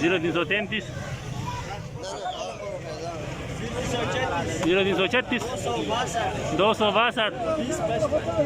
0333 0336 262 2055،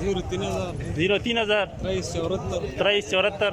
03,000 2374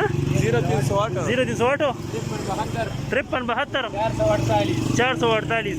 0308 5372 448۔